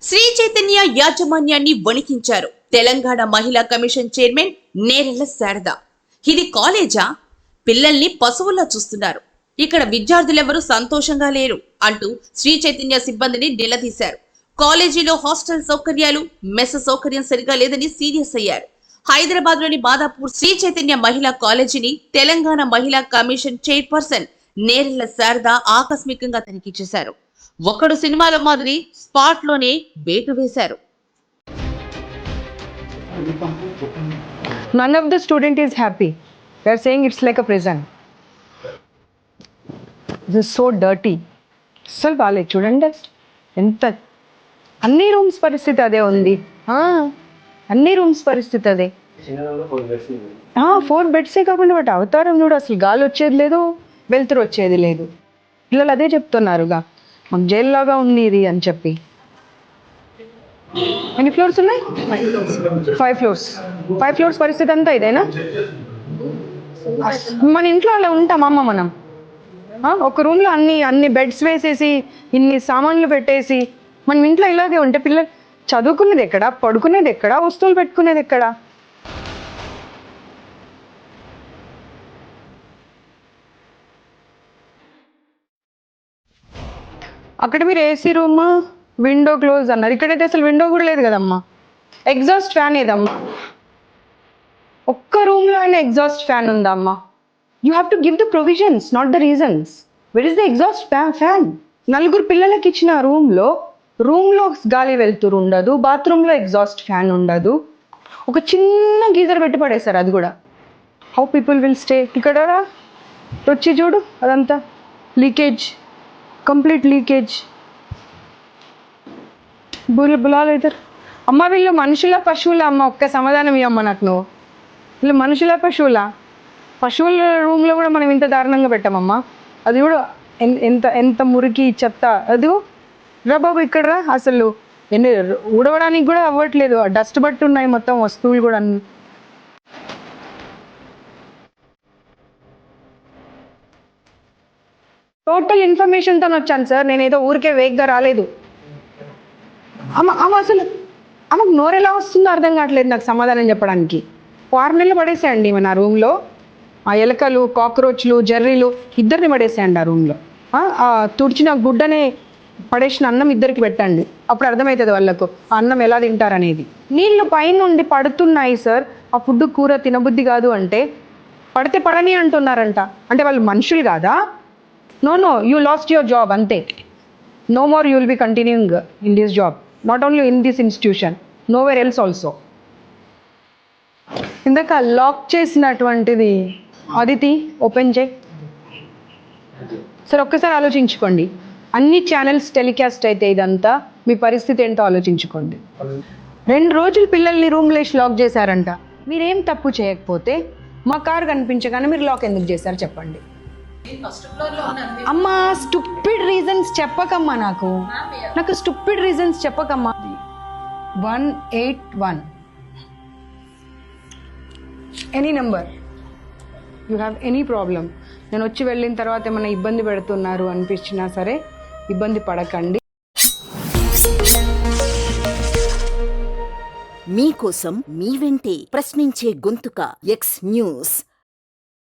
శ్రీ చైతన్య యాజమాన్యాన్ని వణికించారు తెలంగాణ మహిళా commission chairman Nerella Sharada. ఇది కాలేజా? పిల్లల్ని పశువుల్లా చూస్తున్నారు. ఇక్కడ విద్యార్థులెవరూ సంతోషంగా లేరు అంటూ శ్రీ చైతన్య సిబ్బందిని నిలదీశారు. కాలేజీలో హాస్టల్ సౌకర్యాలు, మెస్ సౌకర్యం సరిగా లేదని సీరియస్ అయ్యారు. హైదరాబాద్ లోని మాదాపూర్ శ్రీ చైతన్య మహిళా కాలేజీని తెలంగాణ మహిళా కమిషన్ చైర్పర్సన్ నేరెళ్ల శారద ఆకస్మికంగా తనిఖీ చేశారు. ఒకడు సినిమాల మాదిరి స్పాట్ లోనే బేటు వేశారు. None of the student is happy. They are saying it's like a prison. This is so dirty. అసలు బాగాలేదు చూడండి. ఎంత అన్ని రూమ్స్ పరిస్థితి అదే ఉంది. అన్ని రూమ్స్ పరిస్థితి అదే. 4 బెడ్సే కాకుండా బట్ అవతారం చూడు, అసలు గాలి వచ్చేది లేదు, వెలుతురు వచ్చేది లేదు. పిల్లలు అదే చెప్తున్నారుగా, మాకు జైల్లాగా ఉంది ఇది అని చెప్పి. ఎన్ని ఫ్లోర్స్ ఉన్నాయి? 5 ఫ్లోర్స్. 5 ఫ్లోర్స్ పరిస్థితి అంతా ఇదేనా? మన ఇంట్లో అలా ఉంటామమ్మ మనం. ఒక రూమ్లో అన్ని బెడ్స్ వేసేసి ఇన్ని సామాన్లు పెట్టేసి మనం ఇంట్లో ఇలాగే ఉంటే పిల్లలు చదువుకునేది ఎక్కడ, పడుకునేది ఎక్కడ, వస్తువులు పెట్టుకునేది ఎక్కడ? అక్కడ మీరు ఏసీ రూమ్, విండో క్లోజ్ అన్నారు. ఇక్కడైతే అసలు విండో కూడా లేదు కదమ్మా. ఎగ్జాస్ట్ ఫ్యాన్ ఏదమ్మా? ఒక్క రూమ్లో అయినా ఎగ్జాస్ట్ ఫ్యాన్ ఉందమ్మా? You have to give the provisions, not the reasons. Where is the exhaust fan? 4 పిల్లలకి ఇచ్చిన రూమ్లో గాలి వెళ్తురు ఉండదు, బాత్రూంలో ఎగ్జాస్ట్ ఫ్యాన్ ఉండదు, ఒక చిన్న గీజర్ పెట్టి పడేశారు, అది కూడా. How people will stay? ఇక్కడ వచ్చి చూడు, అదంతా లీకేజ్, కంప్లీట్ లీకేజ్. బులాలు ఇద్దరు అమ్మ, వీళ్ళు మనుషుల పశువులా అమ్మ? ఒక్క సమాధానం ఇవ్వమ్మ నాకు నువ్వు. వీళ్ళు మనుషుల పశువులా? పశువుల రూమ్లో కూడా మనం ఇంత దారుణంగా పెట్టామమ్మా. అది కూడా ఎంత మురికి చెత్త. అది రా బాబు, ఇక్కడ రా. అసలు ఊడవడానికి కూడా అవ్వట్లేదు, డస్ట్ బట్టి ఉన్నాయి మొత్తం వస్తువులు కూడా. టోటల్ ఇన్ఫర్మేషన్తో వచ్చాను సార్, నేను ఏదో ఊరికే వేగ్గా రాలేదు. అమ్మ అసలు ఆమెకు నోరు ఎలా వస్తుందో అర్థం కావట్లేదు నాకు సమాధానం చెప్పడానికి. 6 నెలలు పడేసేయండి మన ఆ రూమ్లో. ఆ ఎలకలు, కాక్రోచ్లు, జర్రీలు ఇద్దరిని పడేసేయండి ఆ రూమ్లో. తుడిచిన గుడ్డనే పడేసిన అన్నం ఇద్దరికి పెట్టండి, అప్పుడు అర్థమవుతుంది వాళ్ళకు ఆ అన్నం ఎలా తింటారనేది. నీళ్ళు పైనుండి పడుతున్నాయి సార్, ఆ ఫుడ్ కూర తినబుద్ధి కాదు అంటే పడితే పడని అంటున్నారంట. అంటే వాళ్ళు మనుషులు కాదా? No, you lost your job అంతే. No more you will be continuing in this job, not only in this institution, nowhere else also. ఇందాక లాక్ చేసినటువంటిది అదితి ఓపెన్ చేయి సార్. ఒక్కసారి ఆలోచించుకోండి, అన్ని ఛానల్స్ టెలికాస్ట్ అయితే ఇదంతా మీ పరిస్థితి ఏంటో ఆలోచించుకోండి. 2 రోజులు పిల్లల్ని రూమ్లో లాక్ చేశారంట. మీరేం తప్పు చేయకపోతే మా కారు కనిపించగానే మీరు లాక్ ఎందుకు చేశారు చెప్పండి. అమ్మా, స్టూపిడ్ రీజన్స్ చెప్పకమ్మా, నాకు స్టూపిడ్ రీజన్స్ చెప్పకమ్మా. 181 any number, you have any problem. నేను వచ్చి వెళ్ళిన తర్వాత ఏమైనా ఇబ్బంది పెడుతున్నారు అనిపించినా సరే ఇబ్బంది పడకండి. మీకోసం మీ వెంటే ప్రశ్నించే గొంతుక ఎక్స్ న్యూస్.